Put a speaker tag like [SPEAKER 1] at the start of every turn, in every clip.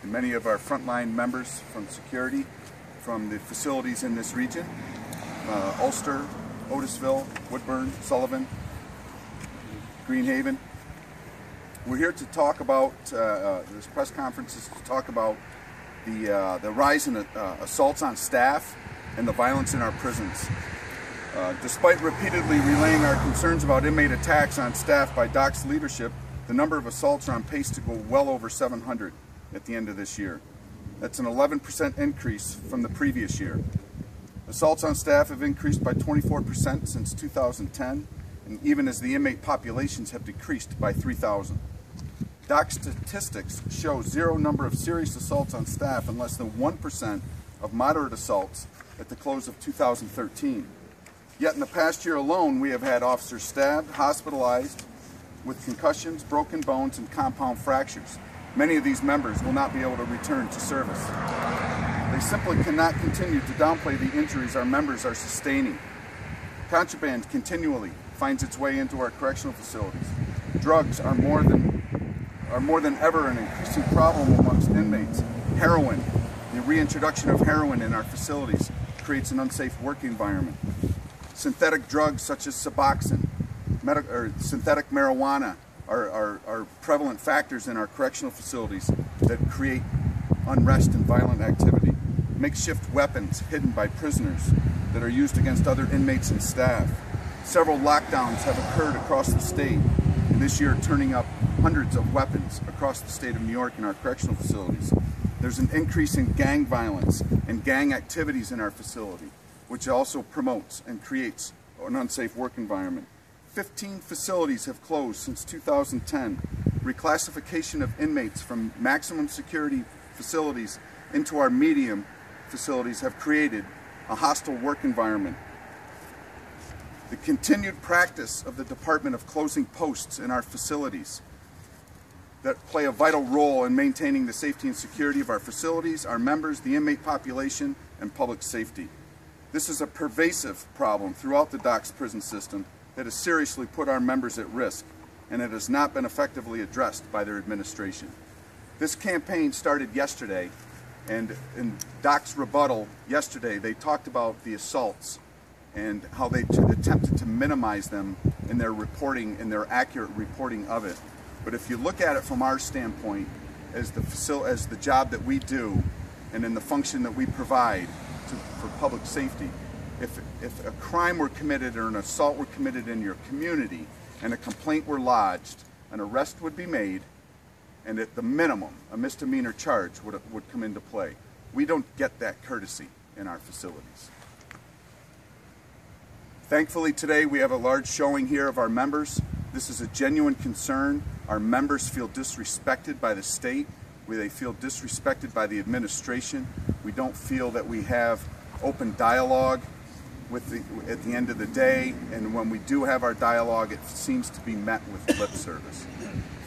[SPEAKER 1] and many of our frontline members from security from the facilities in this region, Ulster, Otisville, Woodburn, Sullivan, Greenhaven. We're here to talk about, this press conference is to talk about the rise in assaults on staff and the violence in our prisons. Despite repeatedly relaying our concerns about inmate attacks on staff by DOCCS leadership, the number of assaults are on pace to go well over 700 at the end of this year. That's an 11% increase from the previous year. Assaults on staff have increased by 24% since 2010, and even as the inmate populations have decreased by 3,000. DOCCS statistics show zero number of serious assaults on staff and less than 1% of moderate assaults at the close of 2013. Yet in the past year alone, we have had officers stabbed, hospitalized with concussions, broken bones, and compound fractures. Many of these members will not be able to return to service. They simply cannot continue to downplay the injuries our members are sustaining. Contraband continually finds its way into our correctional facilities. Drugs are more than ever an increasing problem amongst inmates. Heroin, the reintroduction of heroin in our facilities creates an unsafe work environment. Synthetic drugs such as Suboxone, synthetic marijuana are prevalent factors in our correctional facilities that create unrest and violent activity. Makeshift weapons hidden by prisoners that are used against other inmates and staff. Several lockdowns have occurred across the state, and this year turning up hundreds of weapons across the state of New York in our correctional facilities. There's an increase in gang violence and gang activities in our facility, which also promotes and creates an unsafe work environment. 15 facilities have closed since 2010. Reclassification of inmates from maximum security facilities into our medium facilities have created a hostile work environment. The continued practice of the department of closing posts in our facilities that play a vital role in maintaining the safety and security of our facilities, our members, the inmate population, and public safety. This is a pervasive problem throughout the DOCCS prison system that has seriously put our members at risk, and it has not been effectively addressed by their administration. This campaign started yesterday, and in DOCCS rebuttal yesterday, they talked about the assaults and how they attempted to minimize them in their reporting, in their accurate reporting of it. But if you look at it from our standpoint, as the job that we do, and in the function that we provide for public safety, if a crime were committed or an assault were committed in your community and a complaint were lodged, an arrest would be made, and at the minimum, a misdemeanor charge would come into play. We don't get that courtesy in our facilities. Thankfully today we have a large showing here of our members. This is a genuine concern. Our members feel disrespected by the state. They feel disrespected by the administration. We don't feel that we have open dialogue at the end of the day, and when we do have our dialogue, it seems to be met with lip service.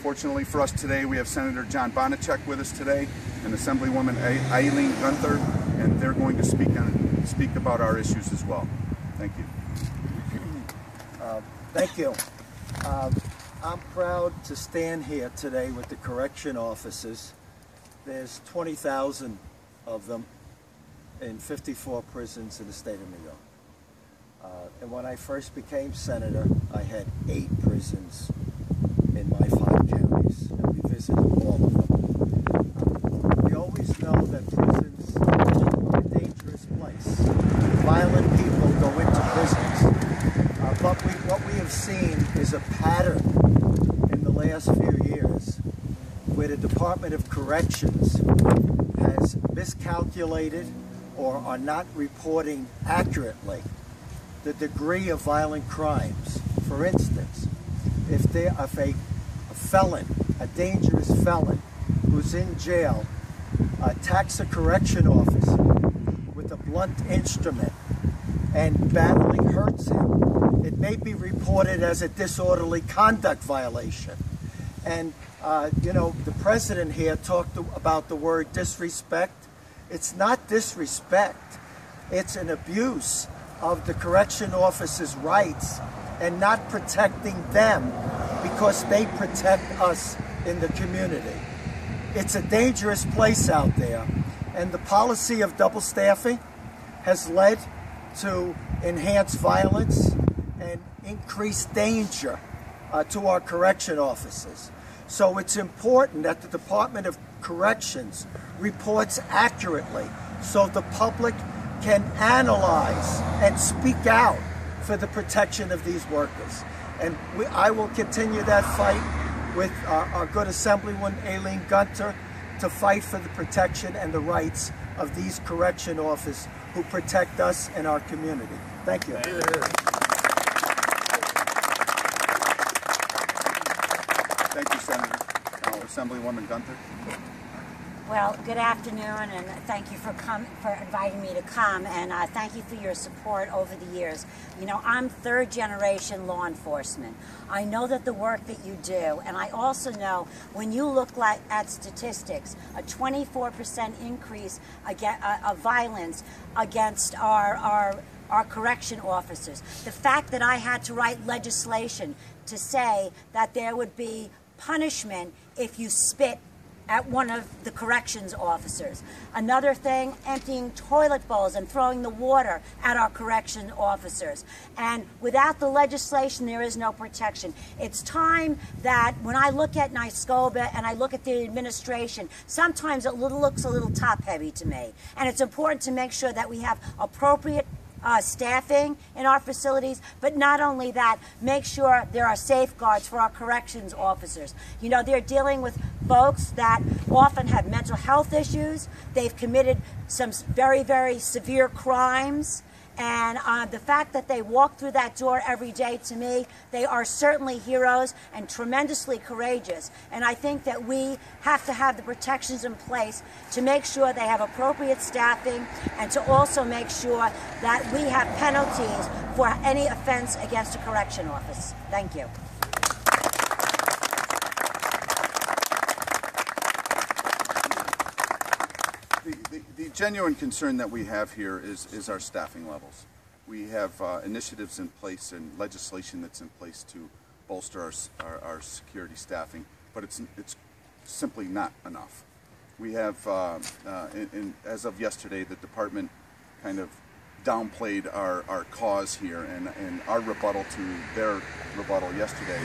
[SPEAKER 1] Fortunately for us today, we have Senator John Bonacek with us today, and Assemblywoman Eileen Gunther, and they're going to speak about our issues as well. Thank you.
[SPEAKER 2] Thank you. I'm proud to stand here today with the correction officers. There's 20,000 of them in 54 prisons in the state of New York. And when I first became senator, I had 8 prisons in my 5 counties, and we visited all of them. We always know that prisons are a dangerous place. Violent people go into prisons. But what we have seen is a pattern in the last few years where the Department of Corrections has miscalculated or are not reporting accurately the degree of violent crimes. For instance, if a felon, a dangerous felon who's in jail, attacks a correction officer with a blunt instrument and badly hurts him, it may be reported as a disorderly conduct violation. And you know, the president here talked about the word disrespect. It's not disrespect. It's an abuse of the correction officers' rights and not protecting them because they protect us in the community. It's a dangerous place out there, and the policy of double staffing has led to enhanced violence and increased danger to our correction officers. So it's important that the Department of Corrections reports accurately so the public can analyze and speak out for the protection of these workers. And I will continue that fight with our good Assemblywoman Aileen Gunter to fight for the protection and the rights of these correction officers who protect us and our community. Thank you.
[SPEAKER 1] Thank you, Senator. Assemblywoman Gunter.
[SPEAKER 3] Well, good afternoon, and thank you for inviting me to come, and thank you for your support over the years. You know, I'm third-generation law enforcement. I know that the work that you do, and I also know when you look at statistics, a 24% increase of violence against our correction officers. The fact that I had to write legislation to say that there would be punishment if you spit at one of the corrections officers. Another thing, emptying toilet bowls and throwing the water at our correction officers. And without the legislation, there is no protection. It's time that when I look at NYSCOBA and I look at the administration, sometimes it looks a little top-heavy to me. And it's important to make sure that we have appropriate staffing in our facilities, but not only that, make sure there are safeguards for our corrections officers. You know, they're dealing with folks that often have mental health issues. They've committed some very, very severe crimes. And the fact that they walk through that door every day, to me, they are certainly heroes and tremendously courageous. And I think that we have to have the protections in place to make sure they have appropriate staffing and to also make sure that we have penalties for any offense against a correction office. Thank you.
[SPEAKER 1] The genuine concern that we have here is our staffing levels. We have initiatives in place and legislation that's in place to bolster our security staffing, but it's simply not enough. We have, as of yesterday, the department kind of downplayed our cause here, and our rebuttal to their rebuttal yesterday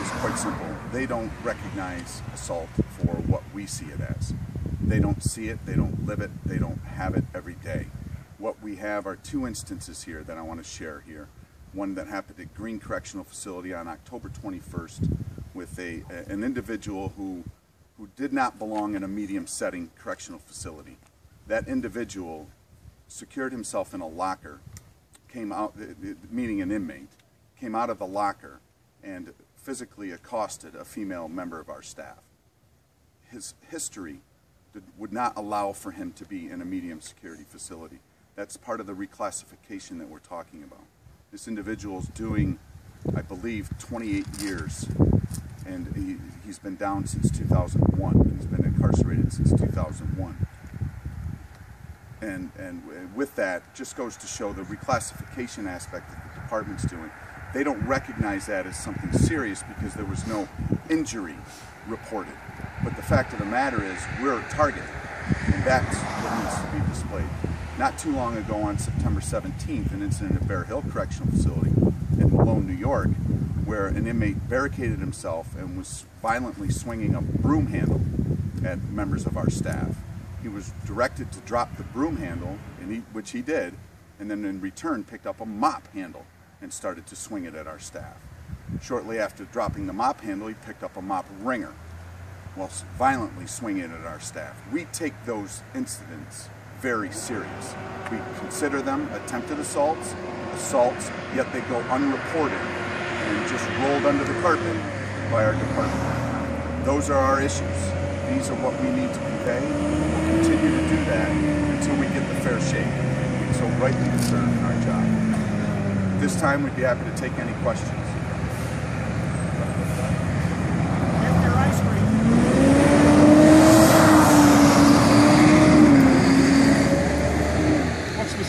[SPEAKER 1] is quite simple. They don't recognize assault for what we see it as. They don't see it, they don't live it, they don't have it every day. What we have are two instances here that I want to share here. One that happened at Green Correctional Facility on October 21st with an individual who did not belong in a medium setting correctional facility. That individual secured himself in a locker, came out, meaning an inmate, came out of the locker and physically accosted a female member of our staff. His history would not allow for him to be in a medium security facility. That's part of the reclassification that we're talking about. This individual is doing, I believe, 28 years, and he's been down since 2001. He's been incarcerated since 2001. And with that, just goes to show the reclassification aspect that the department's doing. They don't recognize that as something serious because there was no injury reported. But the fact of the matter is, we're a target, and that's what needs to be displayed. Not too long ago, on September 17th, an incident at Bear Hill Correctional Facility in Malone, New York, where an inmate barricaded himself and was violently swinging a broom handle at members of our staff. He was directed to drop the broom handle, which he did, and then in return picked up a mop handle and started to swing it at our staff. Shortly after dropping the mop handle, he picked up a mop wringer while violently swinging it at our staff. We take those incidents very serious. We consider them attempted assaults, yet they go unreported and just rolled under the carpet by our department. Those are our issues. These are what we need to convey. We'll continue to do that until we get the fair shake we so rightly deserve in our job. This time we'd be happy to take any questions.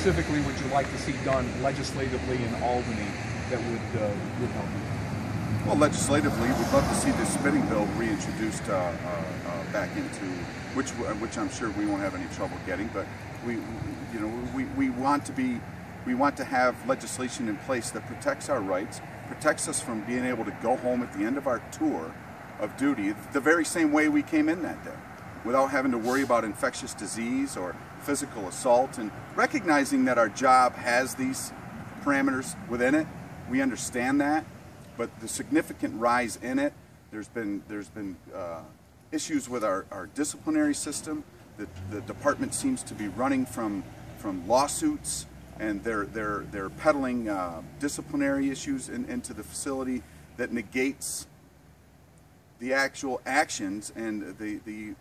[SPEAKER 4] Specifically, would you like to see done legislatively in Albany that would help you?
[SPEAKER 1] Well, legislatively, we'd love to see this spitting bill reintroduced back into, which I'm sure we won't have any trouble getting. But we want to have legislation in place that protects our rights, protects us from being able to go home at the end of our tour of duty the very same way we came in that day, without having to worry about infectious disease or physical assault, and recognizing that our job has these parameters within it. We understand that, but the significant rise in it, there's been issues with our disciplinary system. The department seems to be running from lawsuits, and they're peddling disciplinary issues into the facility that negates the actual actions and the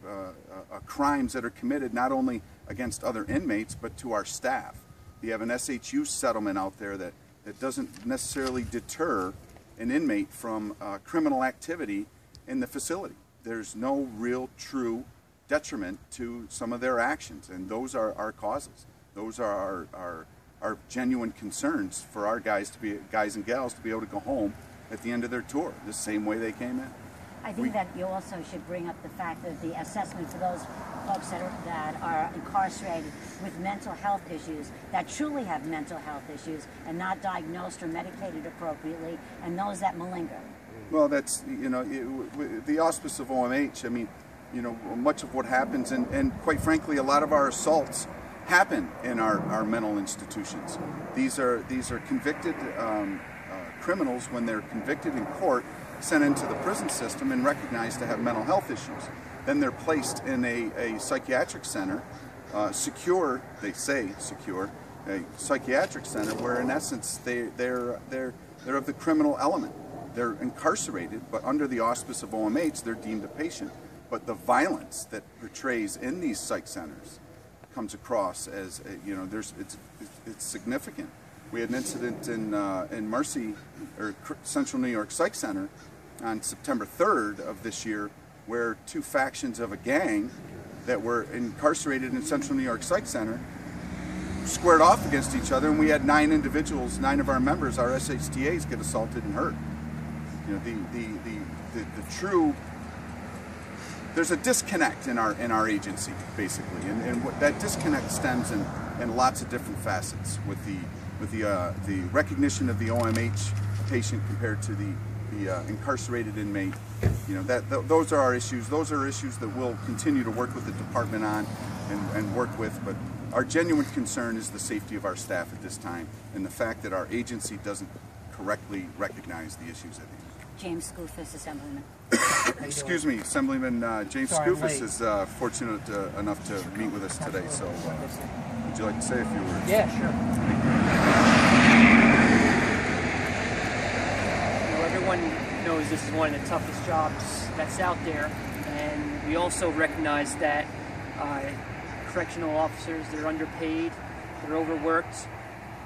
[SPEAKER 1] crimes that are committed not only against other inmates but to our staff. You have an SHU settlement out there that doesn't necessarily deter an inmate from criminal activity in the facility. There's no real true detriment to some of their actions, and those are our causes. Those are our genuine concerns for our guys and gals to be able to go home at the end of their tour the same way they came in.
[SPEAKER 3] I think that you also should bring up the fact that the assessment for those folks that are incarcerated with mental health issues, that truly have mental health issues and not diagnosed or medicated appropriately, and those that malinger.
[SPEAKER 1] Well, that's, the auspice of OMH, I mean, much of what happens, and quite frankly, a lot of our assaults happen in our mental institutions. These are convicted criminals. When they're convicted in court, sent into the prison system and recognized to have mental health issues. Then they're placed in a psychiatric center, secure, they say secure, a psychiatric center where in essence they're of the criminal element. They're incarcerated, but under the auspice of OMH, they're deemed a patient. But the violence that portrays in these psych centers comes across as, it's significant. We had an incident in Mercy, or Central New York Psych Center, on September 3rd of this year, where two factions of a gang that were incarcerated in Central New York Psych Center squared off against each other, and we had 9 individuals, 9 of our members, our SHTAs, get assaulted and hurt. The true, there's a disconnect in our agency, basically, and what that disconnect stems in lots of different facets with the recognition of the OMH patient compared to the incarcerated inmate. Those are our issues. Those are issues that we'll continue to work with the department on and work with, but our genuine concern is the safety of our staff at this time, and the fact that our agency doesn't correctly recognize the issues at hand.
[SPEAKER 3] James Scoofus, Assemblyman.
[SPEAKER 1] Excuse me, Assemblyman James Scoofus is fortunate enough to meet with us today, so would you like to say a few words?
[SPEAKER 4] Yeah, sure. Everyone knows this is one of the toughest jobs that's out there, and we also recognize that correctional officers, they're underpaid, they're overworked,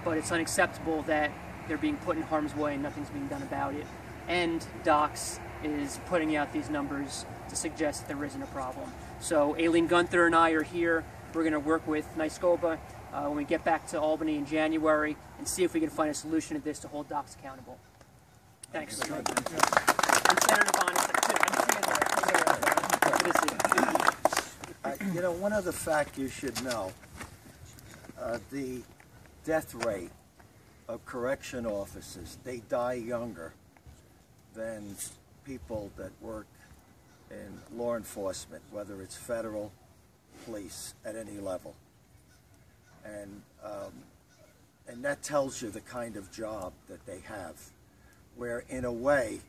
[SPEAKER 4] but it's unacceptable that they're being put in harm's way and nothing's being done about it. And DOCCS is putting out these numbers to suggest that there isn't a problem. So Aileen Gunther and I are here. We're going to work with NYSCOBA when we get back to Albany in January and see if we can find a solution to this to hold DOCCS accountable. Thanks. And Senator Bonner,
[SPEAKER 2] one other fact you should know, the death rate of correction officers, they die younger than people that work in law enforcement, whether it's federal, police, at any level. And that tells you the kind of job that they have, where in a way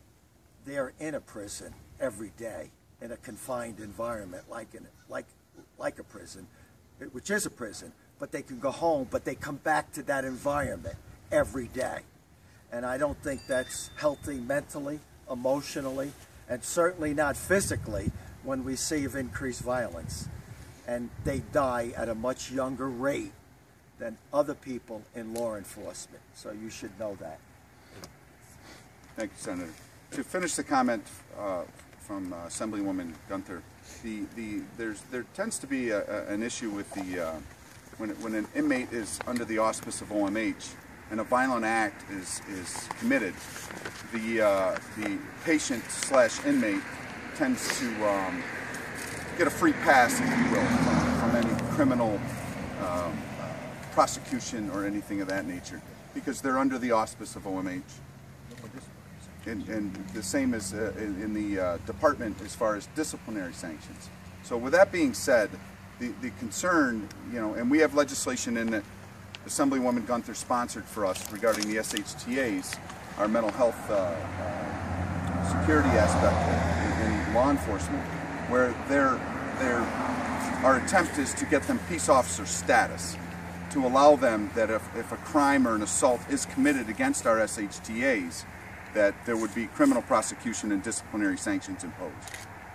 [SPEAKER 2] they're in a prison every day in a confined environment like a prison, which is a prison, but they can go home, but they come back to that environment every day. And I don't think that's healthy mentally, emotionally, and certainly not physically when we see of increased violence. And they die at a much younger rate than other people in law enforcement. So you should know that.
[SPEAKER 1] Thank you, Senator. To finish the comment from Assemblywoman Gunther, there tends to be an issue with when an inmate is under the auspice of OMH and a violent act is committed, the patient/inmate tends to get a free pass, if you will, from any criminal prosecution or anything of that nature, because they're under the auspice of OMH. And the same as in the department as far as disciplinary sanctions. So with that being said, the concern, and we have legislation in that Assemblywoman Gunther sponsored for us regarding the SHTAs, our mental health security aspect in law enforcement, where our attempt is to get them peace officer status, to allow them that if a crime or an assault is committed against our SHTAs, that there would be criminal prosecution and disciplinary sanctions imposed.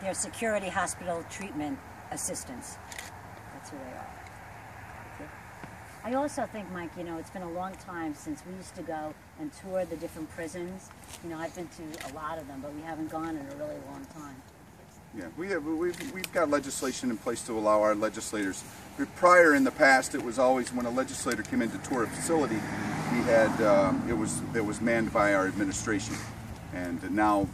[SPEAKER 3] They're security hospital treatment assistants. That's who they are.
[SPEAKER 2] Okay.
[SPEAKER 3] I also think, Mike, it's been a long time since we used to go and tour the different prisons. I've been to a lot of them, but we haven't gone in a really long time.
[SPEAKER 1] Yeah, we've got legislation in place to allow our legislators. Prior in the past, it was always when a legislator came in to tour a facility, we had it was manned by our administration, and now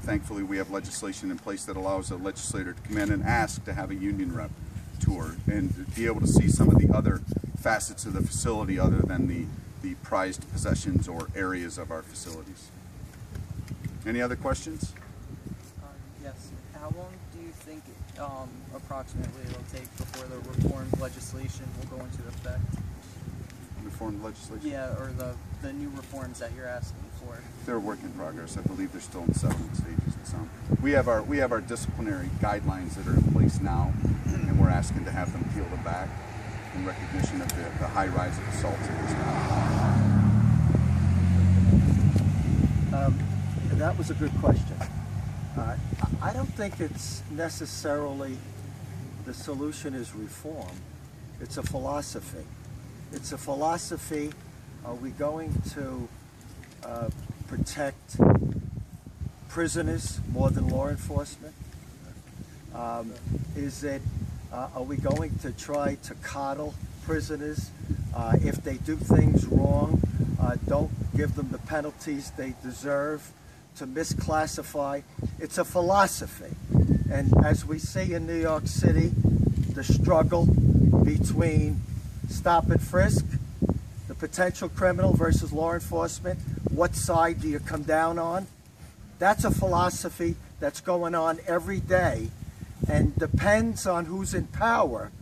[SPEAKER 1] thankfully we have legislation in place that allows a legislator to come in and ask to have a union rep tour and be able to see some of the other facets of the facility other than the prized possessions or areas of our facilities. Any other questions?
[SPEAKER 5] Yes. How long do you think approximately it'll take before the reformed legislation will go into effect?
[SPEAKER 1] Reformed legislation?
[SPEAKER 5] Yeah, or the new reforms that you're asking for.
[SPEAKER 1] They're a work in progress. I believe they're still in settlement stages and some. We have our disciplinary guidelines that are in place now, and we're asking to have them peeled back in recognition of the high rise of assaults at this time.
[SPEAKER 2] That was a good question. I don't think it's necessarily the solution is reform. It's a philosophy. It's a philosophy. Are we going to protect prisoners more than law enforcement? Are we going to try to coddle prisoners? If they do things wrong, don't give them the penalties they deserve, to misclassify. It's a philosophy. And as we see in New York City, the struggle between stop and frisk, the potential criminal versus law enforcement, what side do you come down on? That's a philosophy that's going on every day, and depends on who's in power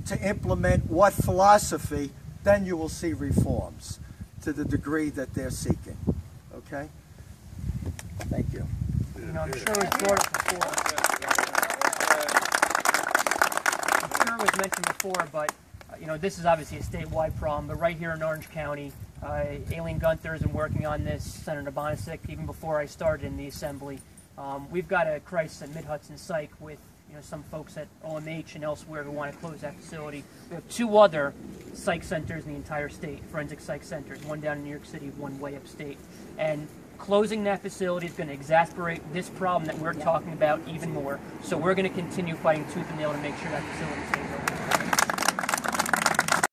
[SPEAKER 2] to implement what philosophy, then you will see reforms to the degree that they're seeking. Okay? Thank you.
[SPEAKER 4] I'm sure it was brought up before. I'm sure it was mentioned before, but this is obviously a statewide problem. But right here in Orange County, Aileen Gunther has been working on this. Senator Bonisic, even before I started in the assembly. We've got a crisis at Mid-Hudson Psych with some folks at OMH and elsewhere who want to close that facility. We have two other psych centers in the entire state, forensic psych centers, one down in New York City, one way upstate. And closing that facility is going to exacerbate this problem that we're talking about even more. So we're going to continue fighting tooth and nail to make sure that facility stays open.